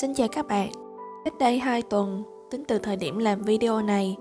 Xin chào các bạn. Cách đây 2 tuần, tính từ thời điểm làm video này,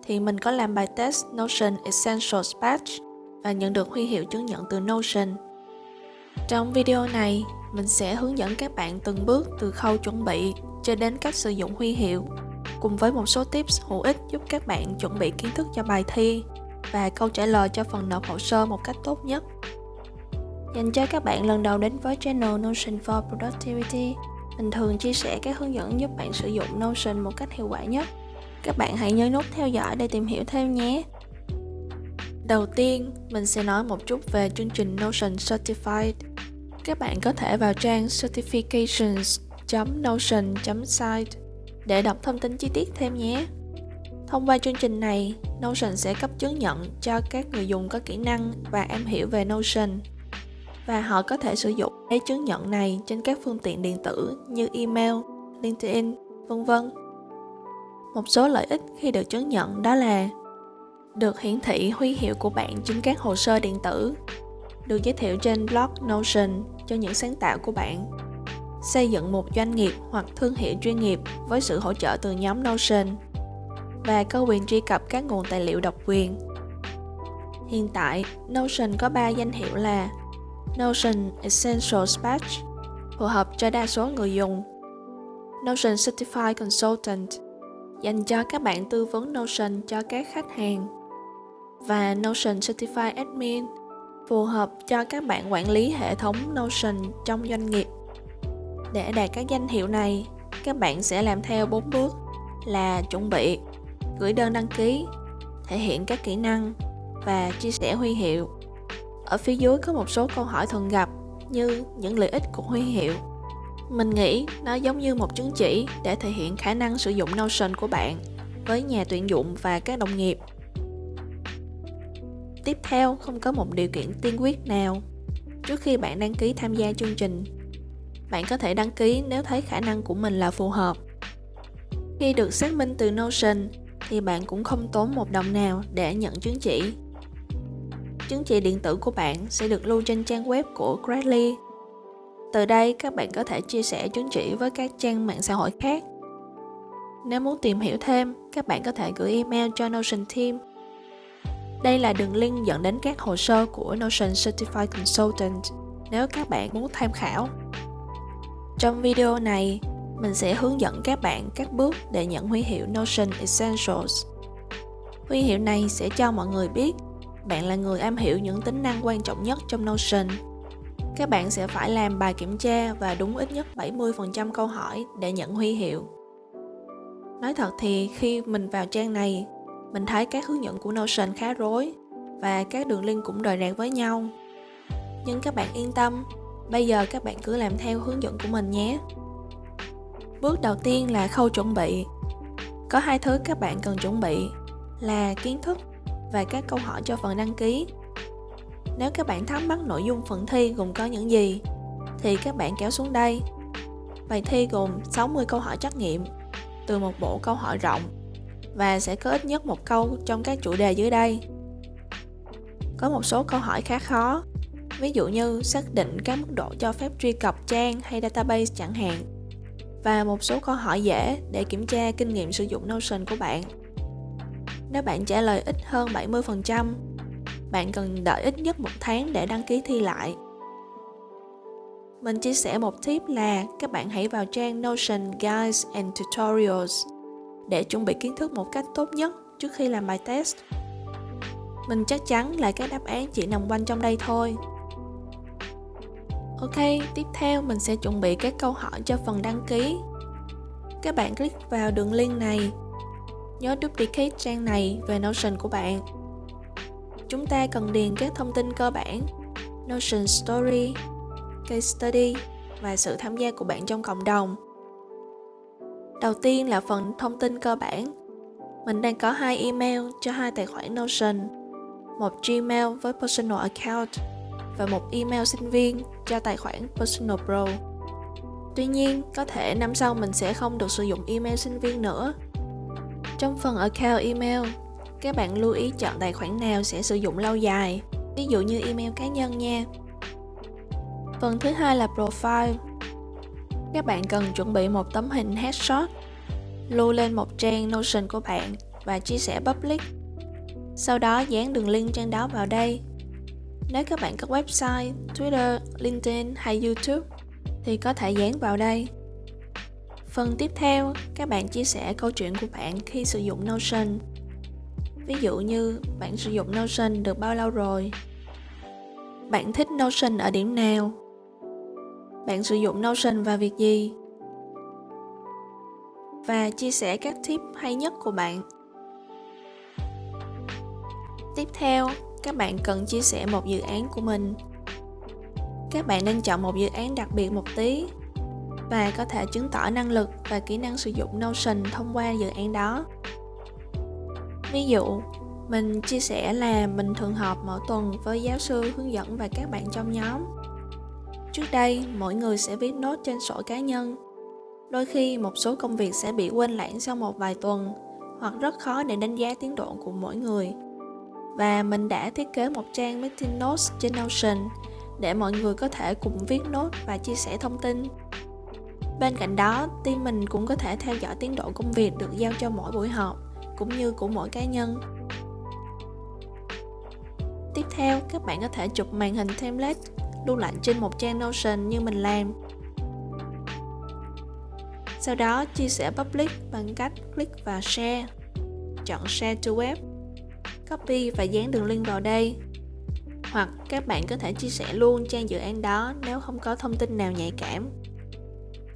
thì mình có làm bài test Notion Essentials Batch và nhận được huy hiệu chứng nhận từ Notion. Trong video này, mình sẽ hướng dẫn các bạn từng bước từ khâu chuẩn bị cho đến cách sử dụng huy hiệu, cùng với một số tips hữu ích giúp các bạn chuẩn bị kiến thức cho bài thi và câu trả lời cho phần nộp hồ sơ một cách tốt nhất. Dành cho các bạn lần đầu đến với channel Notion for Productivity, mình thường chia sẻ các hướng dẫn giúp bạn sử dụng Notion một cách hiệu quả nhất. Các bạn hãy nhớ nút theo dõi để tìm hiểu thêm nhé. Đầu tiên, mình sẽ nói một chút về chương trình Notion Certified. Các bạn có thể vào trang certifications.notion.site để đọc thông tin chi tiết thêm nhé. Thông qua chương trình này, Notion sẽ cấp chứng nhận cho các người dùng có kỹ năng và am hiểu về Notion, và họ có thể sử dụng giấy chứng nhận này trên các phương tiện điện tử như email, LinkedIn, v.v. Một số lợi ích khi được chứng nhận đó là được hiển thị huy hiệu của bạn trên các hồ sơ điện tử, được giới thiệu trên blog Notion cho những sáng tạo của bạn, xây dựng một doanh nghiệp hoặc thương hiệu chuyên nghiệp với sự hỗ trợ từ nhóm Notion, và có quyền truy cập các nguồn tài liệu độc quyền. Hiện tại, Notion có 3 danh hiệu là Notion Essentials Batch, phù hợp cho đa số người dùng; Notion Certified Consultant, dành cho các bạn tư vấn Notion cho các khách hàng; và Notion Certified Admin, phù hợp cho các bạn quản lý hệ thống Notion trong doanh nghiệp. Để đạt các danh hiệu này, các bạn sẽ làm theo 4 bước là chuẩn bị, gửi đơn đăng ký, thể hiện các kỹ năng và chia sẻ huy hiệu. Ở phía dưới có một số câu hỏi thường gặp như những lợi ích của huy hiệu. Mình nghĩ nó giống như một chứng chỉ để thể hiện khả năng sử dụng Notion của bạn với nhà tuyển dụng và các đồng nghiệp. Tiếp theo, không có một điều kiện tiên quyết nào. Trước khi bạn đăng ký tham gia chương trình, bạn có thể đăng ký nếu thấy khả năng của mình là phù hợp. Khi được xác minh từ Notion thì bạn cũng không tốn một đồng nào để nhận chứng chỉ. Chứng chỉ điện tử của bạn sẽ được lưu trên trang web của Gradly. Từ đây các bạn có thể chia sẻ chứng chỉ với các trang mạng xã hội khác. Nếu muốn tìm hiểu thêm, các bạn có thể gửi email cho Notion Team. Đây là đường link dẫn đến các hồ sơ của Notion Certified Consultant nếu các bạn muốn tham khảo. Trong video này, mình sẽ hướng dẫn các bạn các bước để nhận huy hiệu Notion Essentials. Huy hiệu này sẽ cho mọi người biết bạn là người am hiểu những tính năng quan trọng nhất trong Notion. Các bạn sẽ phải làm bài kiểm tra và đúng ít nhất 70% câu hỏi để nhận huy hiệu. Nói thật thì khi mình vào trang này, mình thấy các hướng dẫn của Notion khá rối và các đường link cũng rời rạc với nhau. Nhưng các bạn yên tâm, bây giờ các bạn cứ làm theo hướng dẫn của mình nhé. Bước đầu tiên là khâu chuẩn bị. Có 2 thứ các bạn cần chuẩn bị là kiến thức và các câu hỏi cho phần đăng ký. Nếu các bạn thắc mắc nội dung phần thi gồm có những gì, thì các bạn kéo xuống đây. Bài thi gồm 60 câu hỏi trắc nghiệm từ một bộ câu hỏi rộng và sẽ có ít nhất một câu trong các chủ đề dưới đây. Có một số câu hỏi khá khó, ví dụ như xác định các mức độ cho phép truy cập trang hay database chẳng hạn, và một số câu hỏi dễ để kiểm tra kinh nghiệm sử dụng Notion của bạn. Nếu bạn trả lời ít hơn 70%, bạn cần đợi ít nhất 1 tháng để đăng ký thi lại. Mình chia sẻ một tip là các bạn hãy vào trang Notion Guides and Tutorials để chuẩn bị kiến thức một cách tốt nhất trước khi làm bài test. Mình chắc chắn là các đáp án chỉ nằm quanh trong đây thôi. Ok, tiếp theo mình sẽ chuẩn bị các câu hỏi cho phần đăng ký. Các bạn click vào đường link này. Nhớ duplicate trang này về Notion của bạn. Chúng ta cần điền các thông tin cơ bản, Notion Story, Case Study và sự tham gia của bạn trong cộng đồng. Đầu tiên là phần thông tin cơ bản. Mình đang có 2 email cho 2 tài khoản Notion, một Gmail với Personal Account và một email sinh viên cho tài khoản Personal Pro. Tuy nhiên, có thể năm sau mình sẽ không được sử dụng email sinh viên nữa. Trong phần Account Email, các bạn lưu ý chọn tài khoản nào sẽ sử dụng lâu dài, ví dụ như email cá nhân nha. Phần thứ hai là Profile. Các bạn cần chuẩn bị một tấm hình headshot, lưu lên một trang Notion của bạn và chia sẻ public. Sau đó dán đường link trang đó vào đây. Nếu các bạn có website, Twitter, LinkedIn hay YouTube thì có thể dán vào đây. Phần tiếp theo, các bạn chia sẻ câu chuyện của bạn khi sử dụng Notion. Ví dụ như bạn sử dụng Notion được bao lâu rồi? Bạn thích Notion ở điểm nào? Bạn sử dụng Notion vào việc gì? Và chia sẻ các tip hay nhất của bạn. Tiếp theo, các bạn cần chia sẻ một dự án của mình. Các bạn nên chọn một dự án đặc biệt một tí và có thể chứng tỏ năng lực và kỹ năng sử dụng Notion thông qua dự án đó. Ví dụ, mình chia sẻ là mình thường họp mỗi tuần với giáo sư hướng dẫn và các bạn trong nhóm. Trước đây, mỗi người sẽ viết nốt trên sổ cá nhân. Đôi khi một số công việc sẽ bị quên lãng sau một vài tuần, hoặc rất khó để đánh giá tiến độ của mỗi người. Và mình đã thiết kế một trang meeting notes trên Notion để mọi người có thể cùng viết nốt và chia sẻ thông tin. Bên cạnh đó, team mình cũng có thể theo dõi tiến độ công việc được giao cho mỗi buổi họp, cũng như của mỗi cá nhân. Tiếp theo, các bạn có thể chụp màn hình template, lưu lại trên một trang Notion như mình làm. Sau đó, chia sẻ public bằng cách click vào Share. Chọn Share to Web, copy và dán đường link vào đây. Hoặc các bạn có thể chia sẻ luôn trang dự án đó nếu không có thông tin nào nhạy cảm.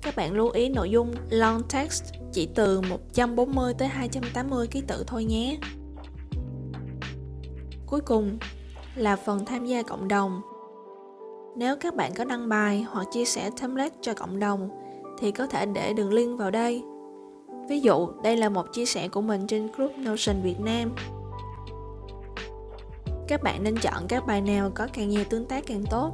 Các bạn lưu ý nội dung long text chỉ từ 140 tới 280 ký tự thôi nhé. Cuối cùng là phần tham gia cộng đồng. Nếu các bạn có đăng bài hoặc chia sẻ template cho cộng đồng thì có thể để đường link vào đây. Ví dụ, đây là một chia sẻ của mình trên group Notion Việt Nam. Các bạn nên chọn các bài nào có càng nhiều tương tác càng tốt.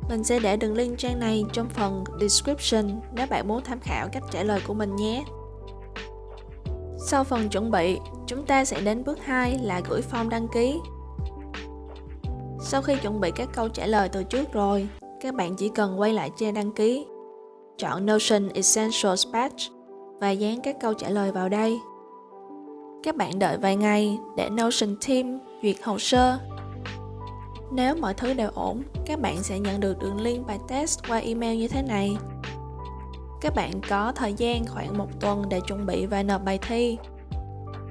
Mình sẽ để đường link trang này trong phần description nếu bạn muốn tham khảo cách trả lời của mình nhé. Sau phần chuẩn bị, chúng ta sẽ đến bước 2 là gửi form đăng ký. Sau khi chuẩn bị các câu trả lời từ trước rồi, các bạn chỉ cần quay lại trang đăng ký, chọn Notion Essentials Batch và dán các câu trả lời vào đây. Các bạn đợi vài ngày để Notion Team duyệt hồ sơ. Nếu mọi thứ đều ổn, các bạn sẽ nhận được đường link bài test qua email như thế này. Các bạn có thời gian khoảng 1 tuần để chuẩn bị và nộp bài thi.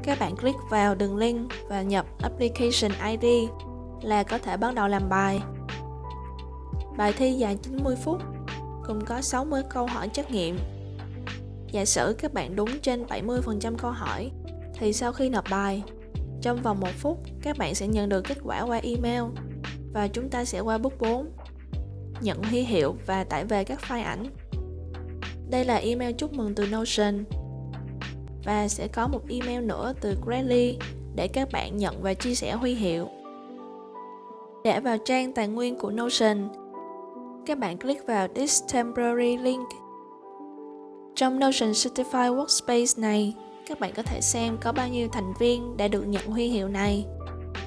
Các bạn click vào đường link và nhập Application ID là có thể bắt đầu làm bài. Bài thi dài 90 phút, cùng có 60 câu hỏi trắc nghiệm. Giả sử các bạn đúng trên 70% câu hỏi, thì sau khi nộp bài, trong vòng 1 phút, các bạn sẽ nhận được kết quả qua email và chúng ta sẽ qua bước 4, nhận huy hiệu và tải về các file ảnh. Đây là email chúc mừng từ Notion và sẽ có một email nữa từ Gradly để các bạn nhận và chia sẻ huy hiệu. Để vào trang tài nguyên của Notion, các bạn click vào This Temporary Link. Trong Notion Certified Workspace này, các bạn có thể xem có bao nhiêu thành viên đã được nhận huy hiệu này,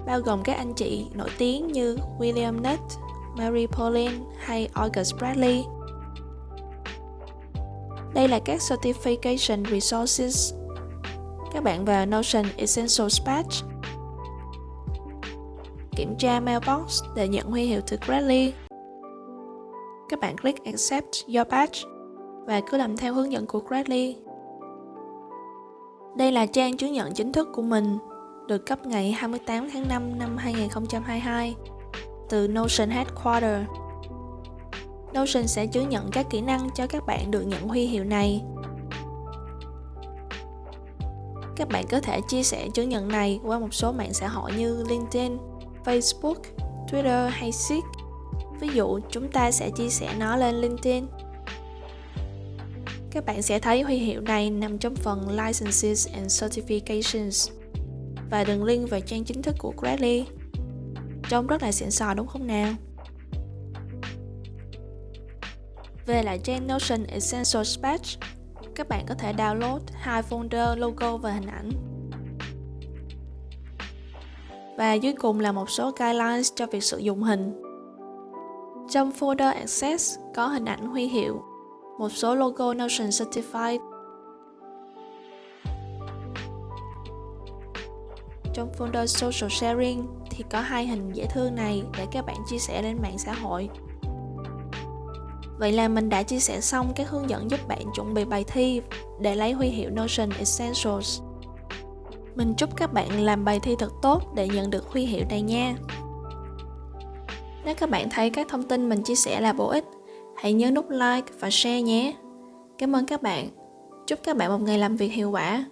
bao gồm các anh chị nổi tiếng như William Nutt, Mary Pauline hay August Bradley. Đây là các Certification Resources. Các bạn vào Notion Essentials Batch, kiểm tra Mailbox để nhận huy hiệu từ Gradly. Các bạn click Accept Your Batch và cứ làm theo hướng dẫn của Gradly. Đây là trang chứng nhận chính thức của mình, được cấp ngày 28 tháng 5 năm 2022 từ Notion Headquarter. Notion sẽ chứng nhận các kỹ năng cho các bạn được nhận huy hiệu này. Các bạn có thể chia sẻ chứng nhận này qua một số mạng xã hội như LinkedIn, Facebook, Twitter hay Seek. Ví dụ, chúng ta sẽ chia sẻ nó lên LinkedIn. Các bạn sẽ thấy huy hiệu này nằm trong phần Licenses and Certifications và đường link vào trang chính thức của Gradly. Trông rất là xịn sò đúng không nào? Về lại trang Notion Essentials Batch, các bạn có thể download 2 folder logo và hình ảnh. Và dưới cùng là một số guidelines cho việc sử dụng hình. Trong folder Access có hình ảnh huy hiệu một số logo Notion Certified. Trong folder Social Sharing thì có 2 hình dễ thương này để các bạn chia sẻ lên mạng xã hội. Vậy là mình đã chia sẻ xong các hướng dẫn giúp bạn chuẩn bị bài thi để lấy huy hiệu Notion Essentials. Mình chúc các bạn làm bài thi thật tốt để nhận được huy hiệu này nha. Nếu các bạn thấy các thông tin mình chia sẻ là bổ ích, hãy nhớ nút like và share nhé. Cảm ơn các bạn. Chúc các bạn một ngày làm việc hiệu quả.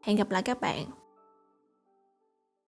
Hẹn gặp lại các bạn.